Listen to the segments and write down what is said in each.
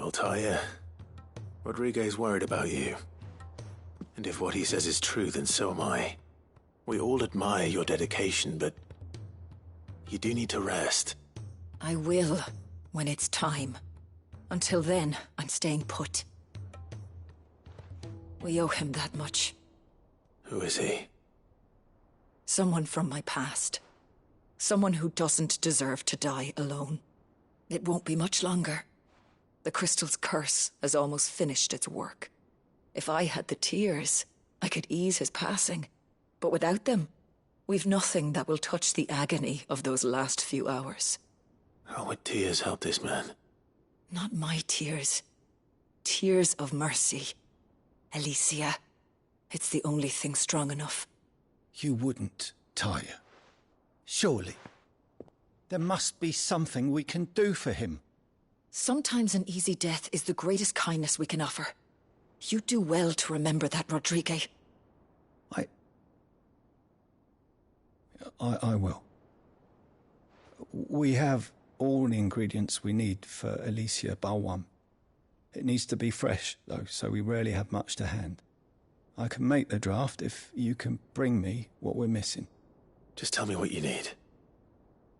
Altair, Rodriguez worried about you. And if what he says is true, then so am I. We all admire your dedication, but you do need to rest. I will, when it's time. Until then, I'm staying put. We owe him that much. Who is he? Someone from my past. Someone who doesn't deserve to die alone. It won't be much longer. The crystal's curse has almost finished its work. If I had the tears, I could ease his passing. But without them, we've nothing that will touch the agony of those last few hours. How would tears help this man? Not my tears. Tears of mercy. Alicia. It's the only thing strong enough. You wouldn't, Tyr. Surely. There must be something we can do for him. Sometimes an easy death is the greatest kindness we can offer. You do well to remember that, Rodriguez. I will. We have all the ingredients we need for Alicia Balwam. It needs to be fresh, though, so we rarely have much to hand. I can make the draft if you can bring me what we're missing. Just tell me what you need.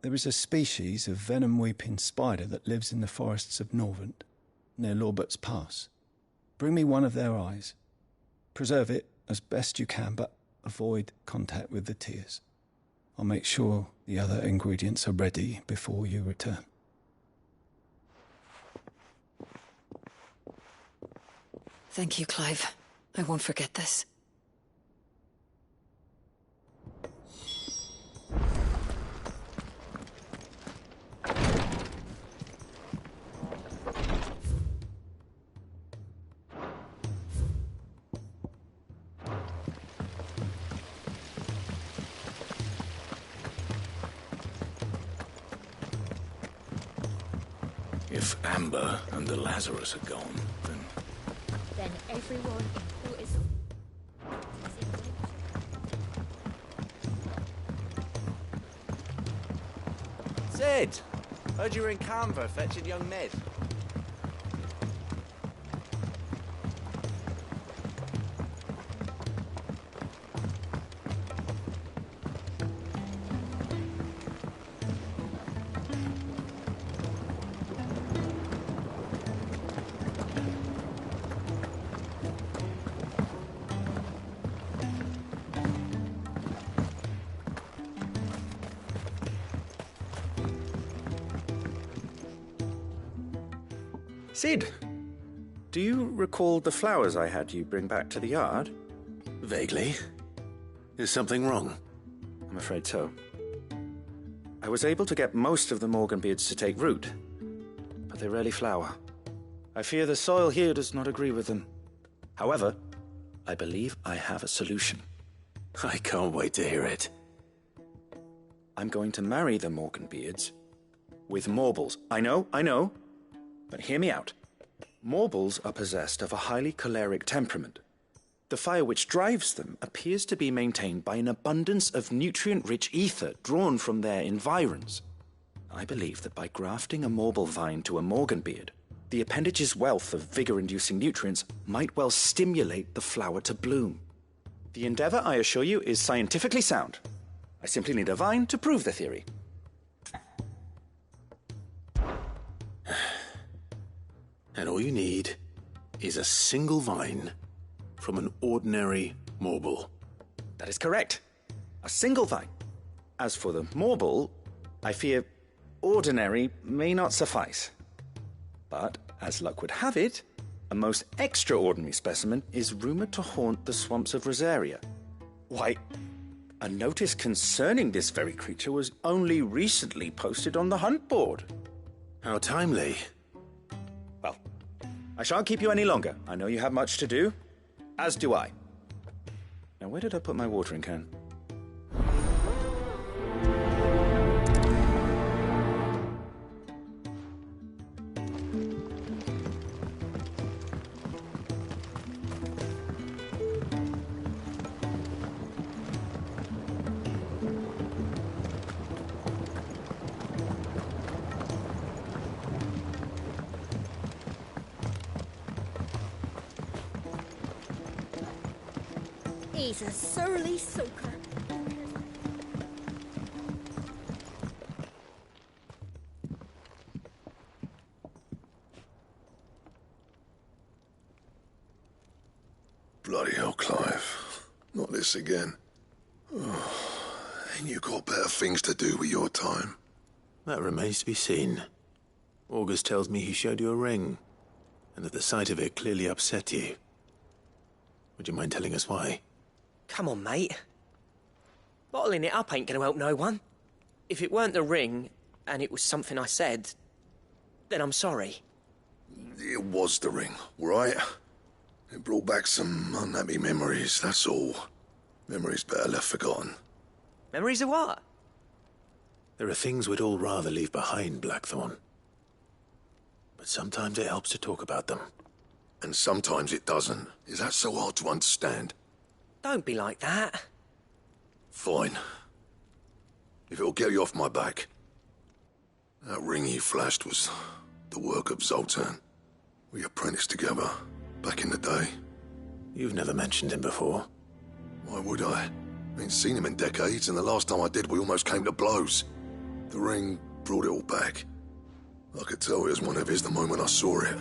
There is a species of venom-weeping spider that lives in the forests of Norvent, near Lorbert's Pass. Bring me one of their eyes. Preserve it as best you can, but avoid contact with the tears. I'll make sure the other ingredients are ready before you return. Thank you, Clive. I won't forget this. If Amber and the Lazarus are gone, then everyone who is... Sid! Heard you were in Canva fetching young Ned. Sid, do you recall the flowers I had you bring back to the yard? vaguely. Is something wrong? I'm afraid so. I was able to get most of the Morganbeards to take root, but they rarely flower. I fear the soil here does not agree with them. However, I believe I have a solution. I can't wait to hear it. I'm going to marry the Morganbeards with Morbles. I know, but hear me out. Morbles are possessed of a highly choleric temperament. The fire which drives them appears to be maintained by an abundance of nutrient-rich ether drawn from their environs. I believe that by grafting a Morble vine to a Morganbeard, the appendage's wealth of vigor-inducing nutrients might well stimulate the flower to bloom. The endeavor, I assure you, is scientifically sound. I simply need a vine to prove the theory. And all you need is a single vine from an ordinary Morble. That is correct. A single vine. As for the Morble, I fear ordinary may not suffice. But, as luck would have it, a most extraordinary specimen is rumored to haunt the swamps of Rosaria. Why, a notice concerning this very creature was only recently posted on the hunt board. How timely. Well, I shan't keep you any longer. I know you have much to do, as do I. Now, where did I put my watering can? He's a surly soaker. Bloody hell, Clive. Not this again. Oh, ain't you got better things to do with your time? That remains to be seen. August tells me he showed you a ring, and that the sight of it clearly upset you. Would you mind telling us why? Come on, mate. Bottling it up ain't gonna help no one. If it weren't the ring, and it was something I said, then I'm sorry. It was the ring, right? It brought back some unhappy memories, that's all. Memories better left forgotten. Memories of what? There are things we'd all rather leave behind, Blackthorn. But sometimes it helps to talk about them. And sometimes it doesn't. Is that so hard to understand? Don't be like that. Fine. If it'll get you off my back. That ring you flashed was the work of Zoltan. We apprenticed together, back in the day. You've never mentioned him before. Why would I? Ain't seen him in decades, and the last time I did, we almost came to blows. The ring brought it all back. I could tell it was one of his the moment I saw it.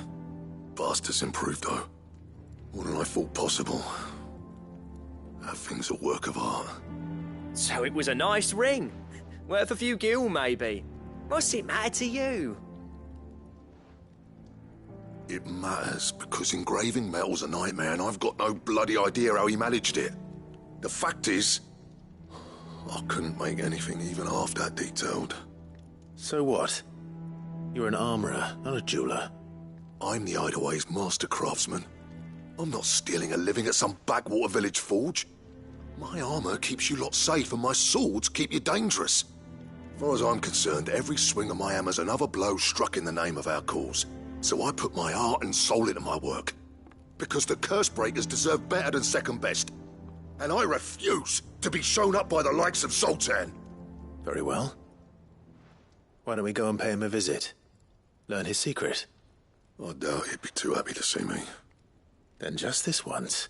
Bastard's improved, though. More than I thought possible. That thing's a work of art. So it was a nice ring. Worth a few gil, maybe. What's it matter to you? It matters because engraving metal's a nightmare, and I've got no bloody idea how he managed it. The fact is, I couldn't make anything even half that detailed. So what? You're an armorer, not a jeweler. I'm the Hideaway's master craftsman. I'm not stealing a living at some backwater village forge. My armor keeps you lot safe, and my swords keep you dangerous. As far as I'm concerned, every swing of my hammer's another blow struck in the name of our cause. So I put my heart and soul into my work. Because the Cursebreakers deserve better than second best. And I refuse to be shown up by the likes of Zoltan. Very well. Why don't we go and pay him a visit? Learn his secret. I doubt he'd be too happy to see me. Then just this once.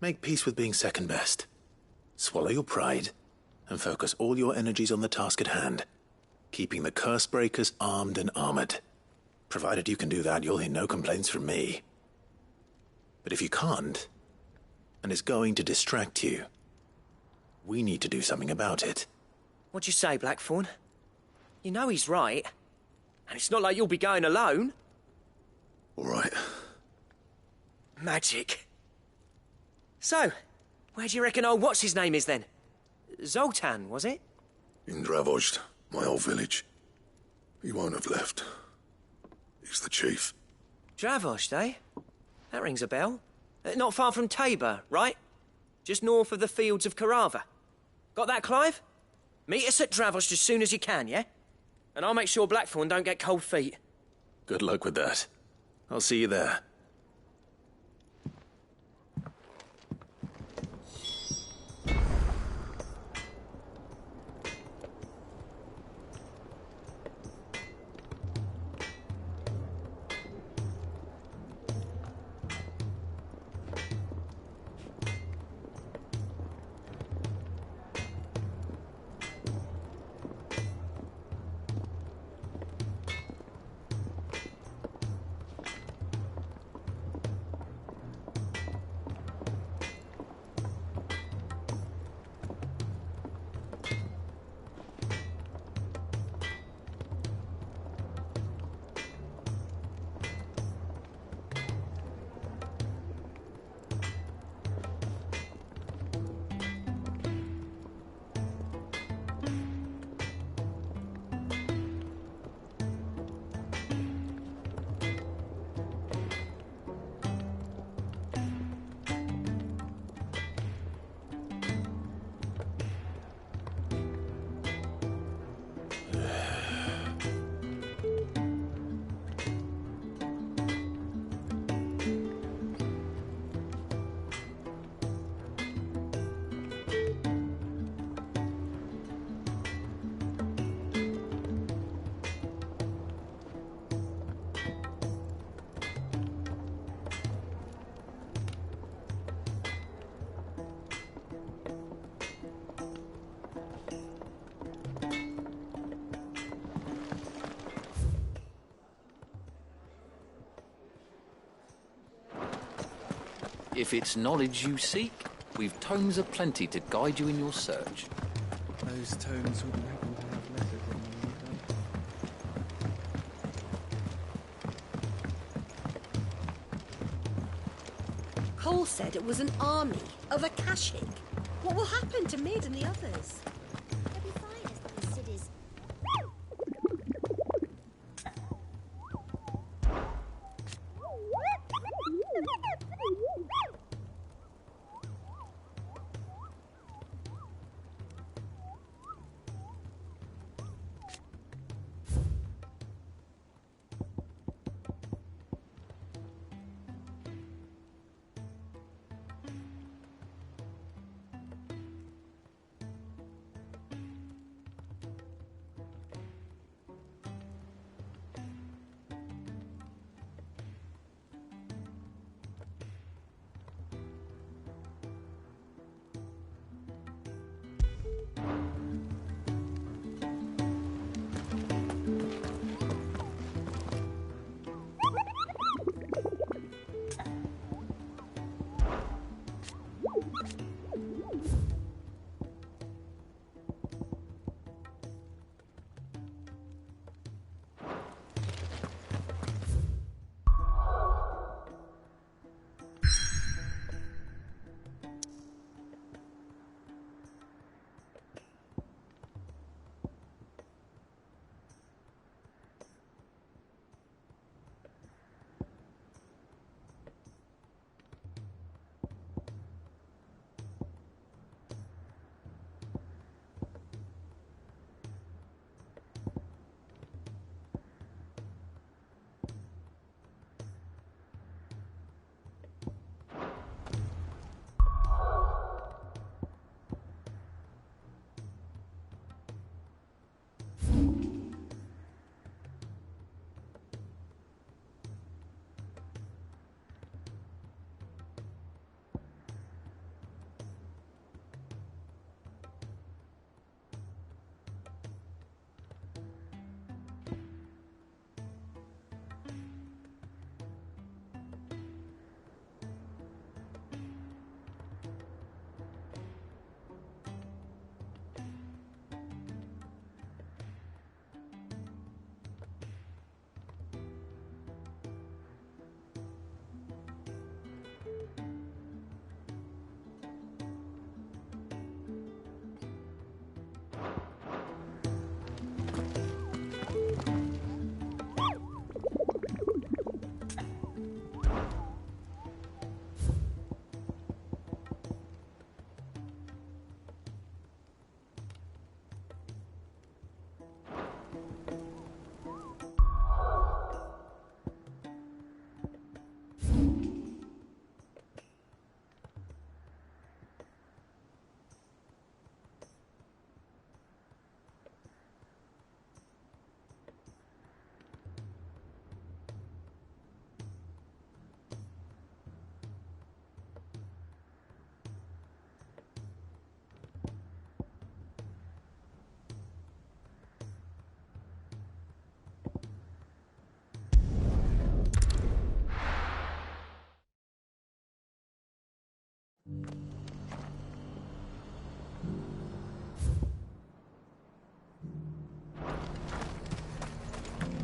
Make peace with being second best. Swallow your pride, and focus all your energies on the task at hand. Keeping the Cursebreakers armed and armored. Provided you can do that, you'll hear no complaints from me. But if you can't, and it's going to distract you, we need to do something about it. What'd you say, Blackthorn? You know he's right. And it's not like you'll be going alone. All right. Magic. So, where do you reckon old what's-his-name is then? Zoltan, was it? In Dravozd, my old village. He won't have left. He's the chief. Dravozd, eh? That rings a bell. Not far from Tabor, right? Just north of the fields of Carava. Got that, Clive? Meet us at Dravozd as soon as you can, yeah? And I'll make sure Blackthorn don't get cold feet. Good luck with that. I'll see you there. If it's knowledge you seek, we've tomes aplenty to guide you in your search. Those tomes wouldn't happen to have letters in them, would they? Cole said it was an army of Akashic. What will happen to Mid and the others? They'll be fine as long as Sid is...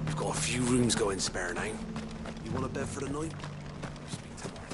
We've got a few rooms going spare now. You want a bed for the night? Speak to Martha.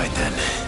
right then.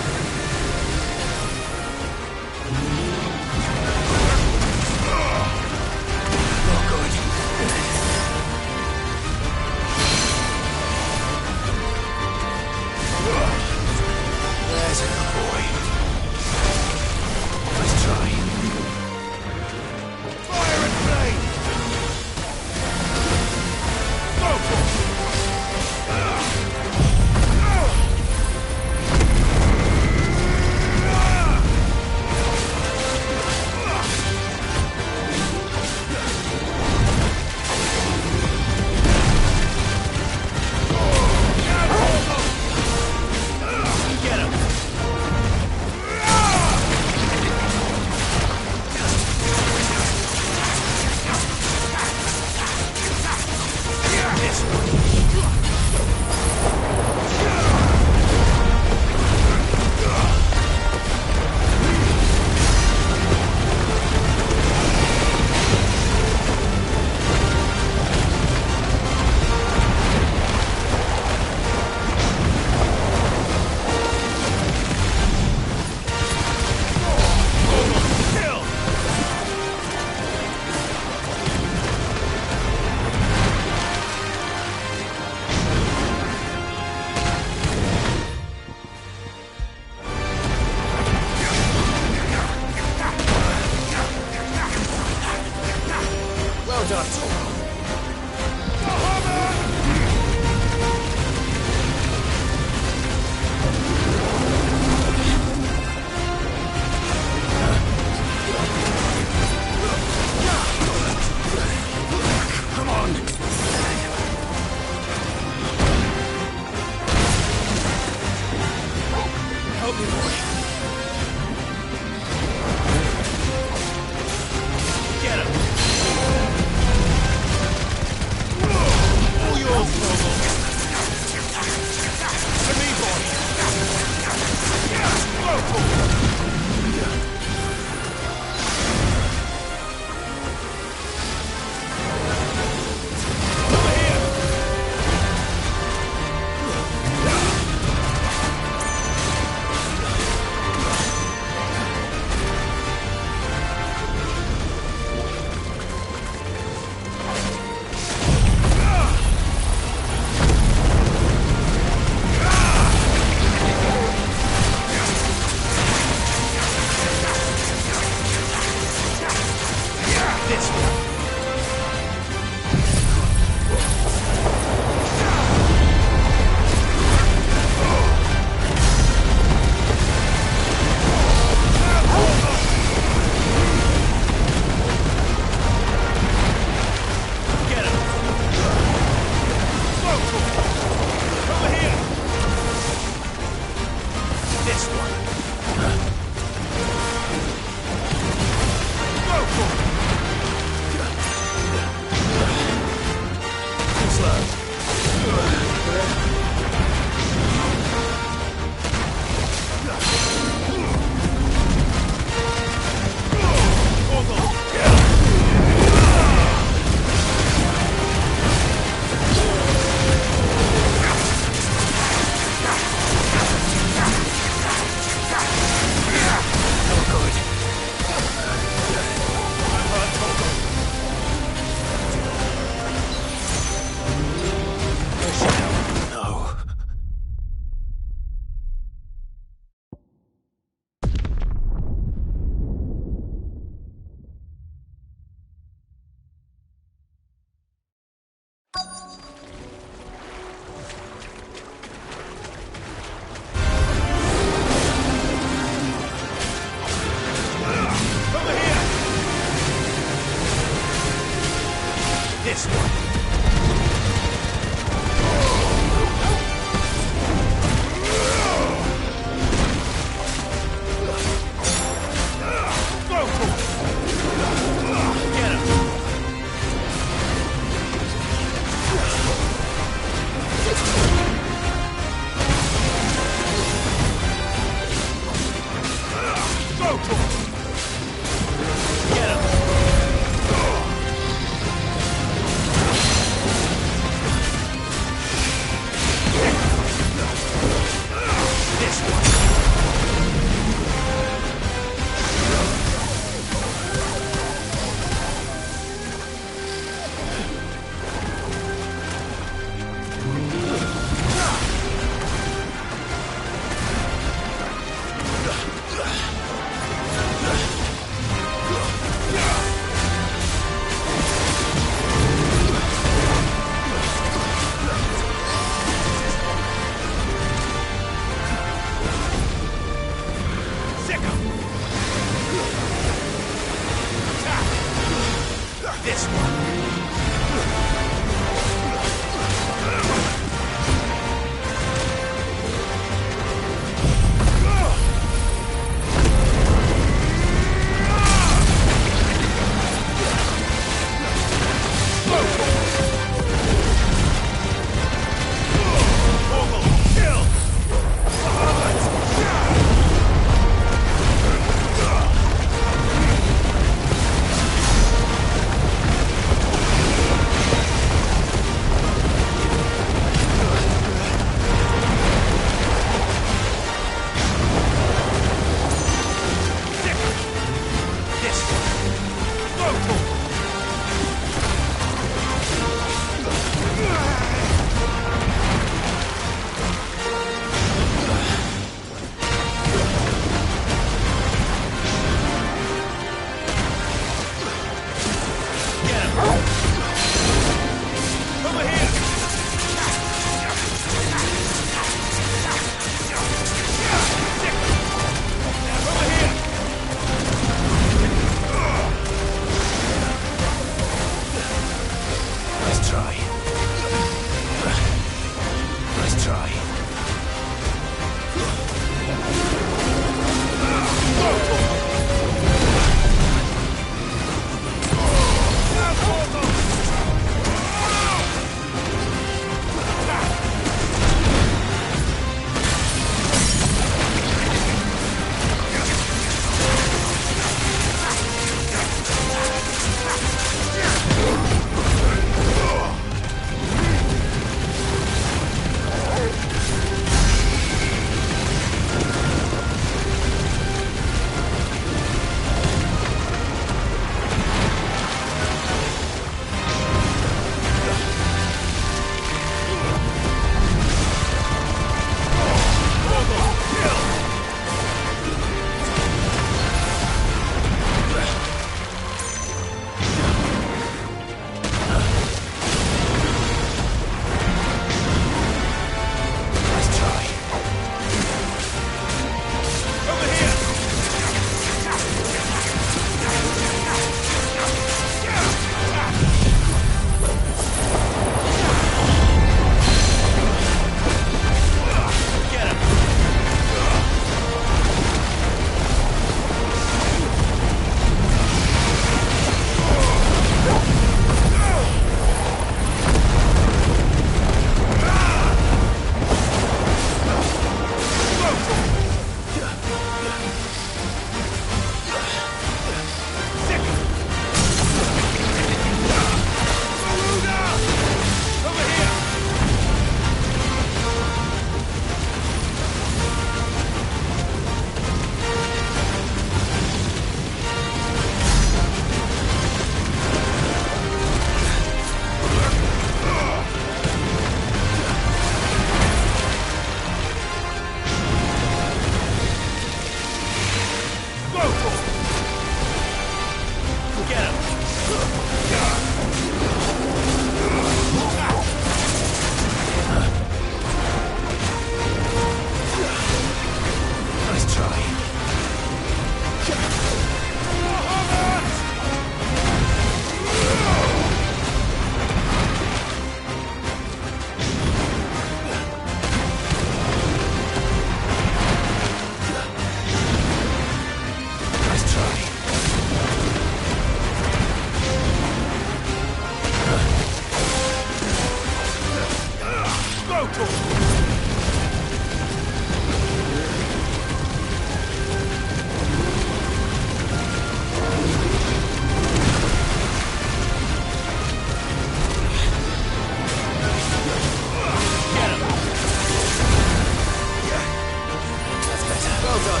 Well done.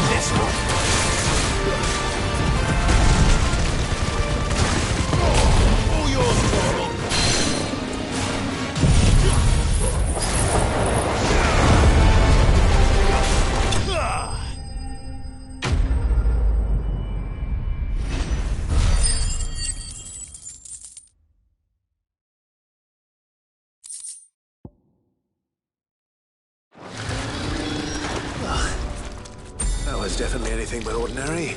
This one. All yours, Mortal. That was definitely anything but ordinary.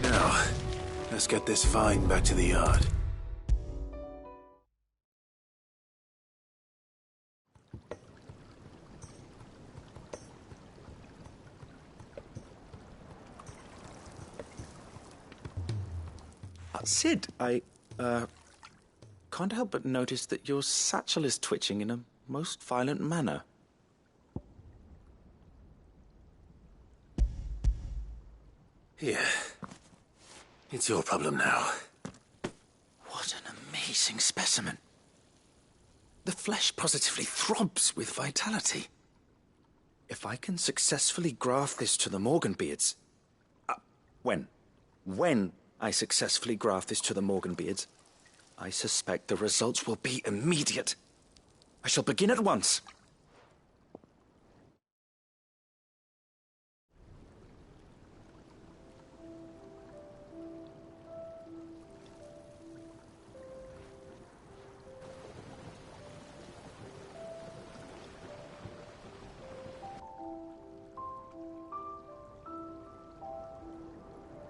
Now, let's get this vine back to the yard. Sid, I can't help but notice that your satchel is twitching in a most violent manner. Here. It's your problem now. What an amazing specimen. The flesh positively throbs with vitality. If I can successfully graft this to the Morganbeards... When I successfully graft this to the Morganbeards, I suspect the results will be immediate. I shall begin at once.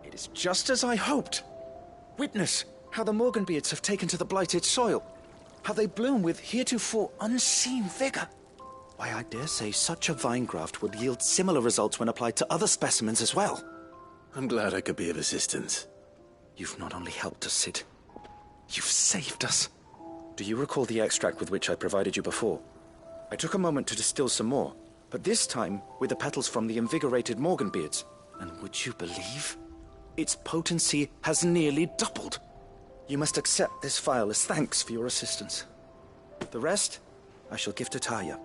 It is just as I hoped. Witness how the Morganbeards have taken to the blighted soil. How they bloom with heretofore unseen vigor. Why, I dare say such a vine graft would yield similar results when applied to other specimens as well. I'm glad I could be of assistance. You've not only helped us, Sid, you've saved us. Do you recall the extract with which I provided you before? I took a moment to distill some more, but this time with the petals from the invigorated Morganbeards. And would you believe? Its potency has nearly doubled. You must accept this vial as thanks for your assistance. The rest, I shall give to Taya.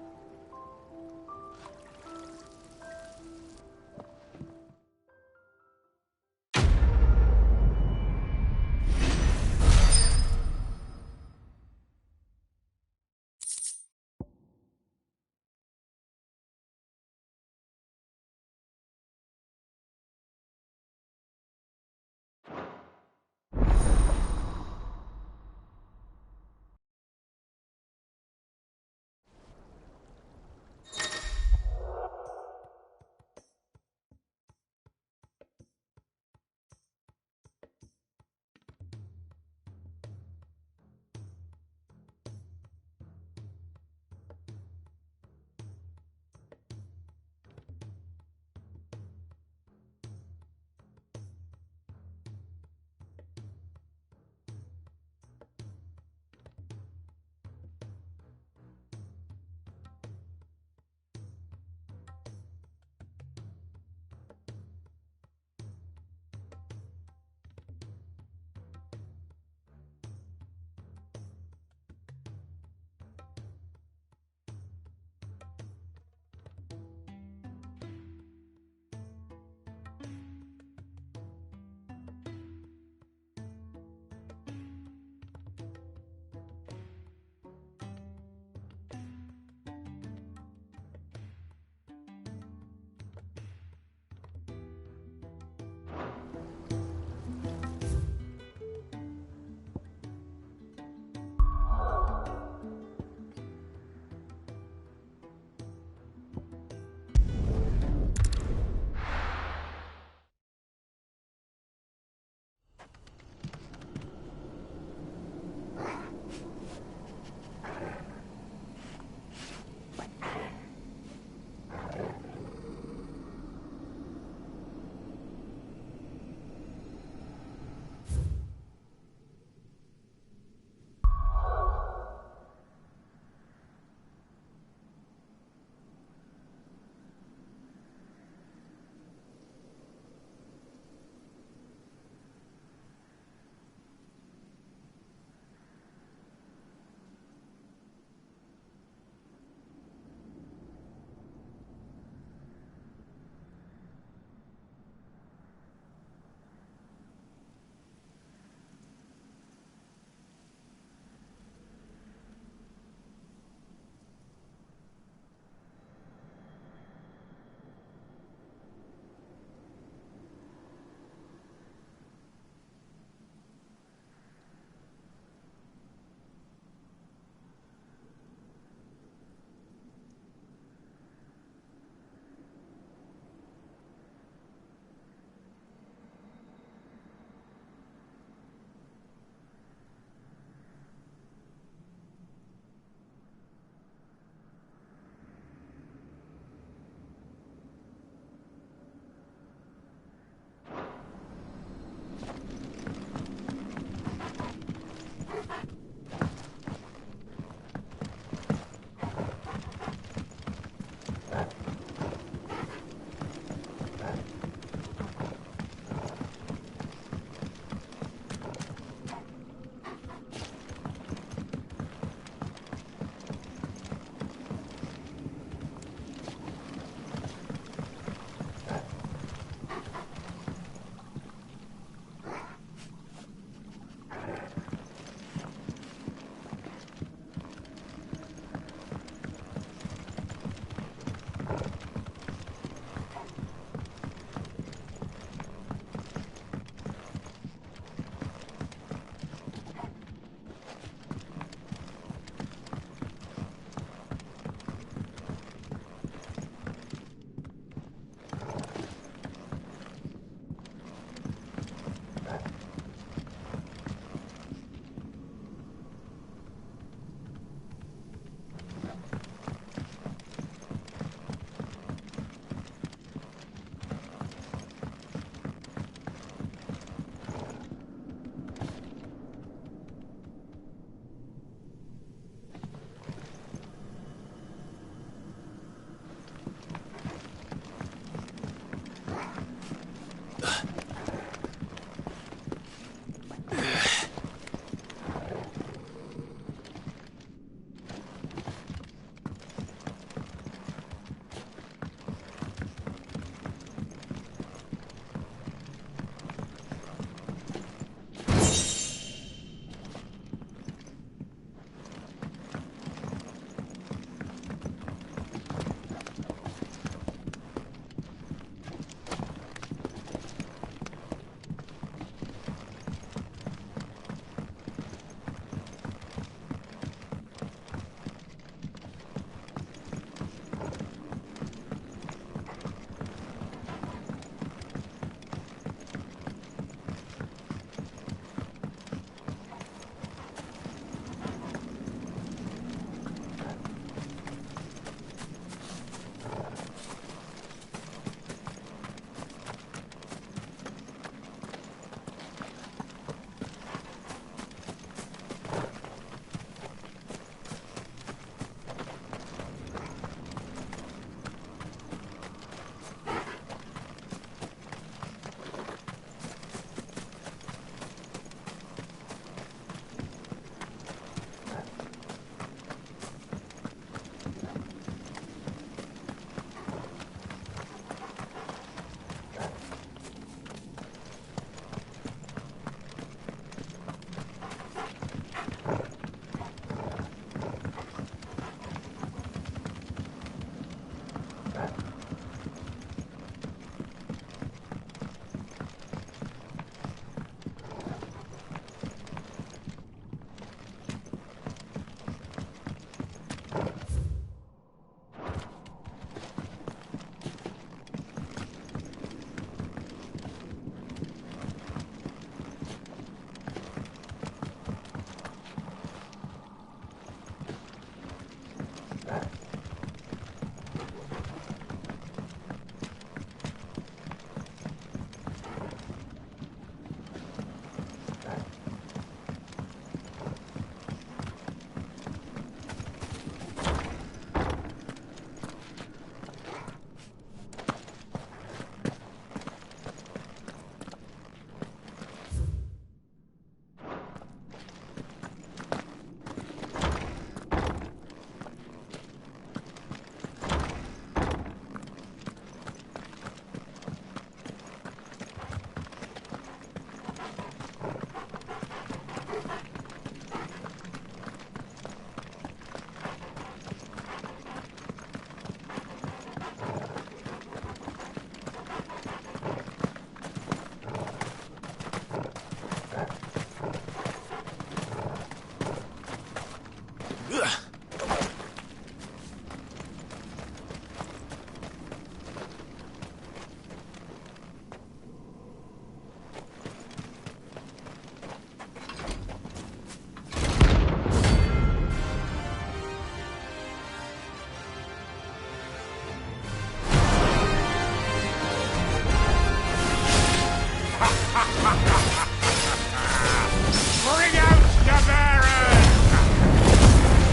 Bring out your bearers!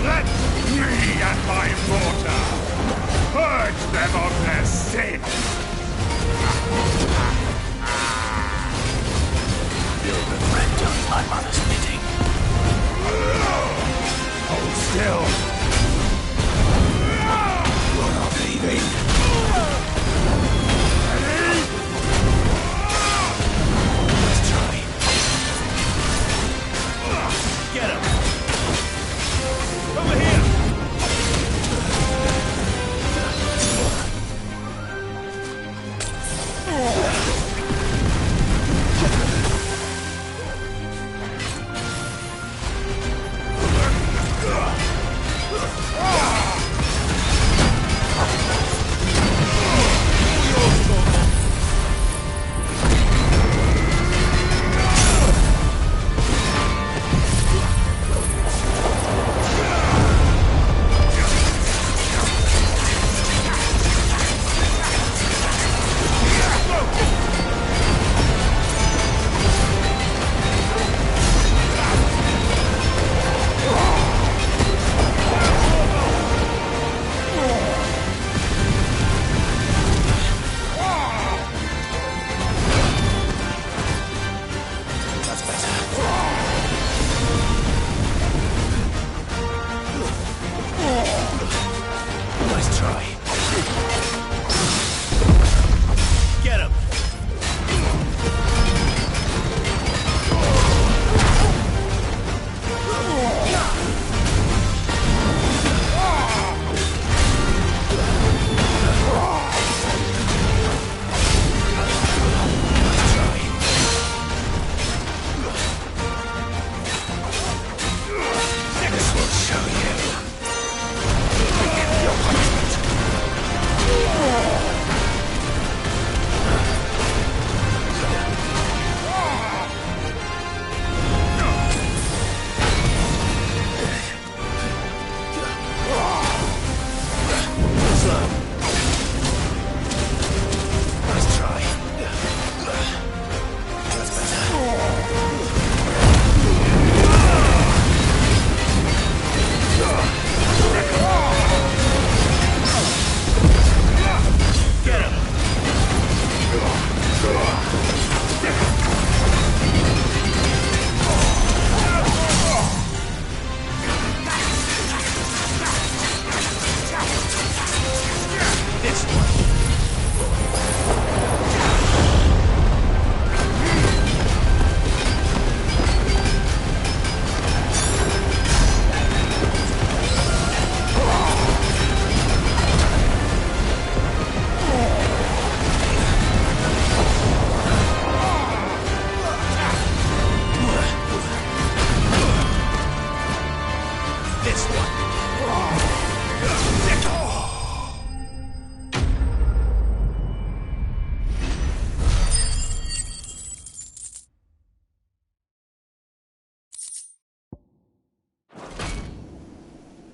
Let me and my mortar purge them of their sin! You'll regret doing my mother's bidding. Hold still! You're not leaving. Let's try. Get him! Over here!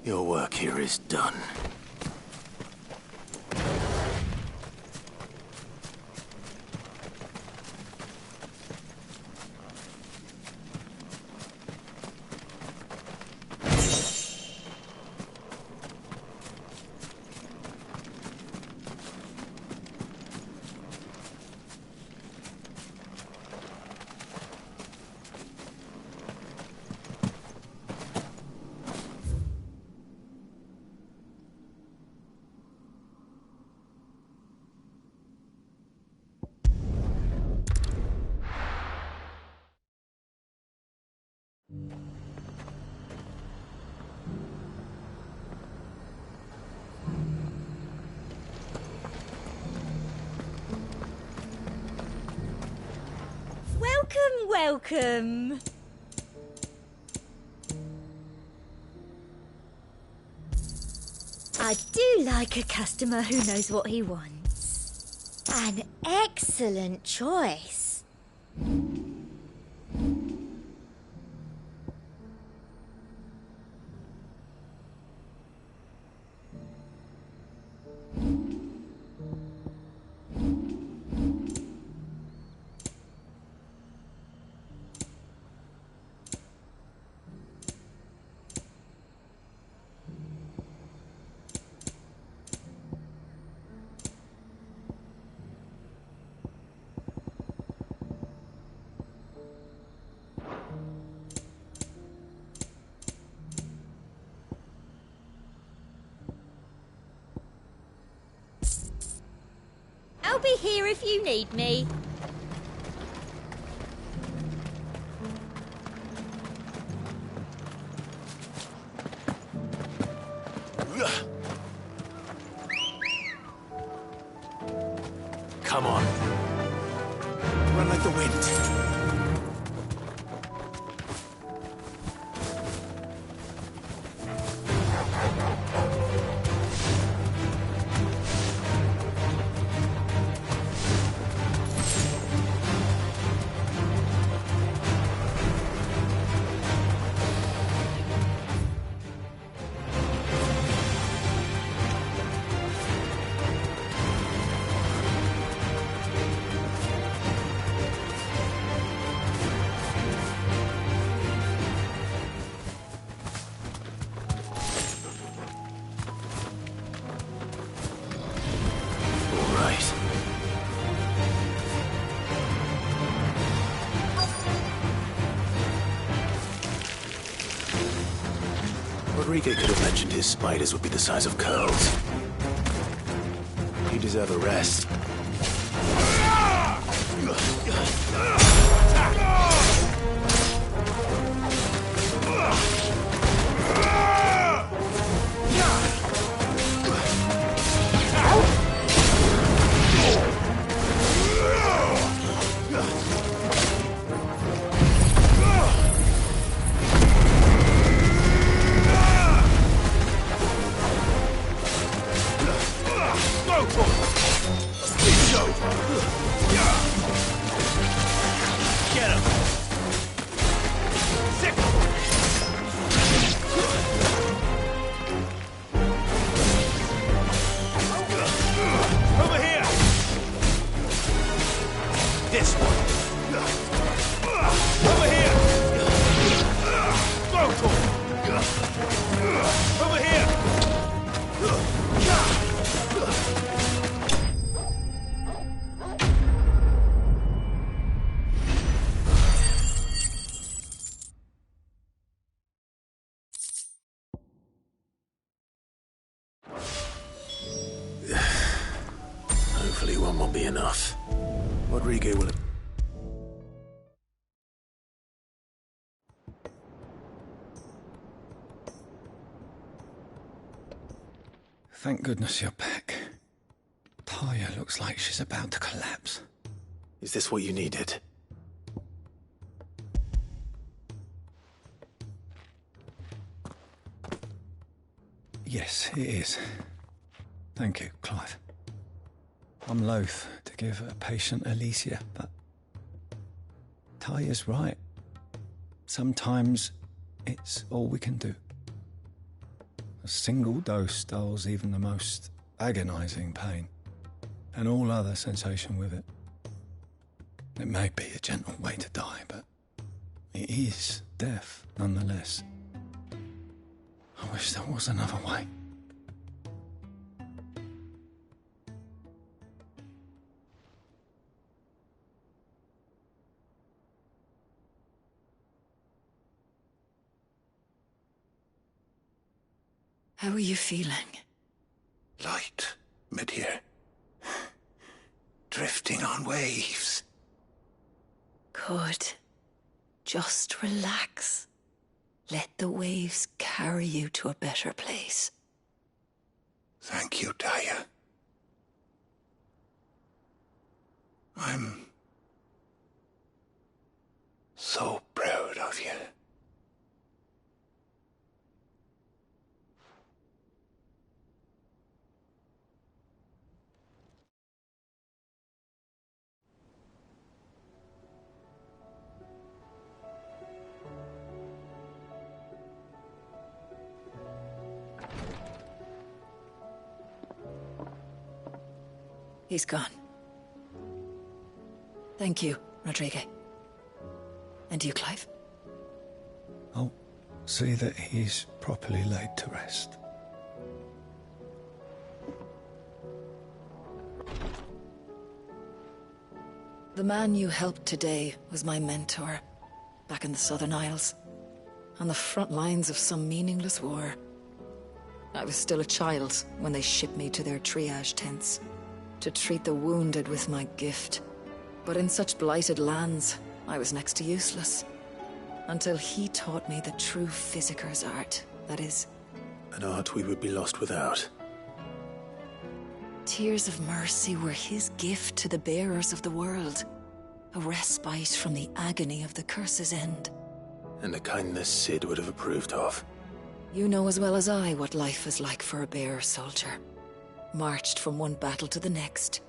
Your work here is done. Welcome. I do like a customer who knows what he wants. An excellent choice. I'll be here if you need me. Come on. Run like the wind. Rodrigo could have mentioned his spiders would be the size of curls. You deserve a rest. Hopefully one won't be enough. Rodrigo will... Thank goodness you're back. Talia looks like she's about to collapse. Is this what you needed? Yes, it is. Thank you, Clive. I'm loath to give a patient Alicia, but Talia's right. Sometimes it's all we can do. A single dose dulls even the most agonizing pain, and all other sensation with it. It may be a gentle way to die, but it is death nonetheless. I wish there was another way. How are you feeling? Light, mid-here. Drifting on waves. Good. Just relax. Let the waves carry you to a better place. Thank you, Talia. I'm so proud of you. He's gone. Thank you, Rodrigo. And you, Clive? I'll see that he's properly laid to rest. The man you helped today was my mentor, back in the Southern Isles, on the front lines of some meaningless war. I was still a child when they shipped me to their triage tents, to treat the wounded with my gift. But in such blighted lands, I was next to useless. Until he taught me the true physicker's art, that is... An art we would be lost without. Tears of mercy were his gift to the bearers of the world. A respite from the agony of the curse's end. And a kindness Cid would have approved of. You know as well as I what life is like for a bearer soldier. Marched from one battle to the next,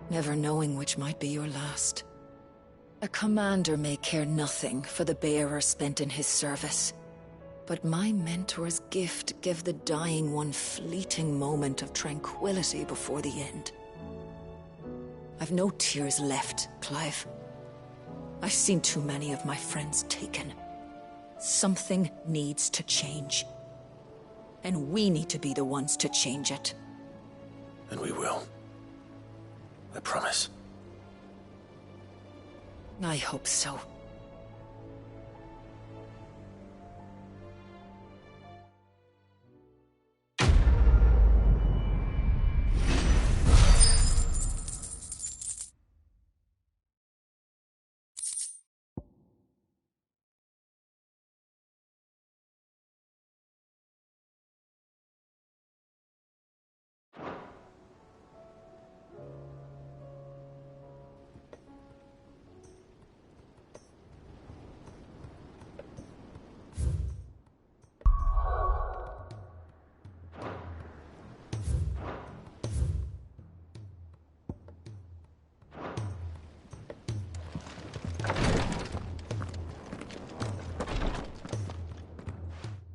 never knowing which might be your last. A commander may care nothing for the bearer spent in his service. But my mentor's gift gave the dying one fleeting moment of tranquility before the end. I've no tears left, Clive. I've seen too many of my friends taken. Something needs to change. And we need to be the ones to change it. And we will. I promise. I hope so.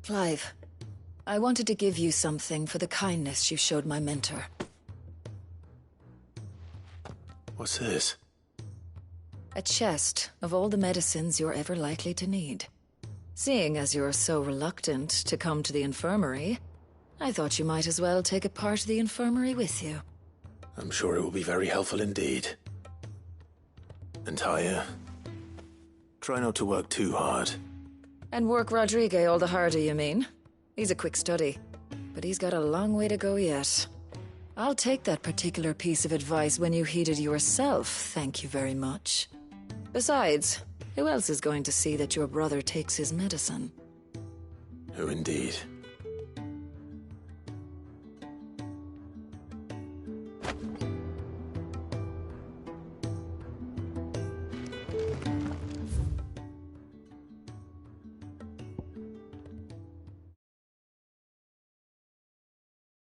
Clive, I wanted to give you something for the kindness you showed my mentor. What's this? A chest of all the medicines you're ever likely to need. Seeing as you're so reluctant to come to the infirmary, I thought you might as well take a part of the infirmary with you. I'm sure it will be very helpful indeed. And Taya, try not to work too hard. And work Rodrigue all the harder, you mean? He's a quick study, but he's got a long way to go yet. I'll take that particular piece of advice when you heed it yourself, thank you very much. Besides, who else is going to see that your brother takes his medicine? Who indeed?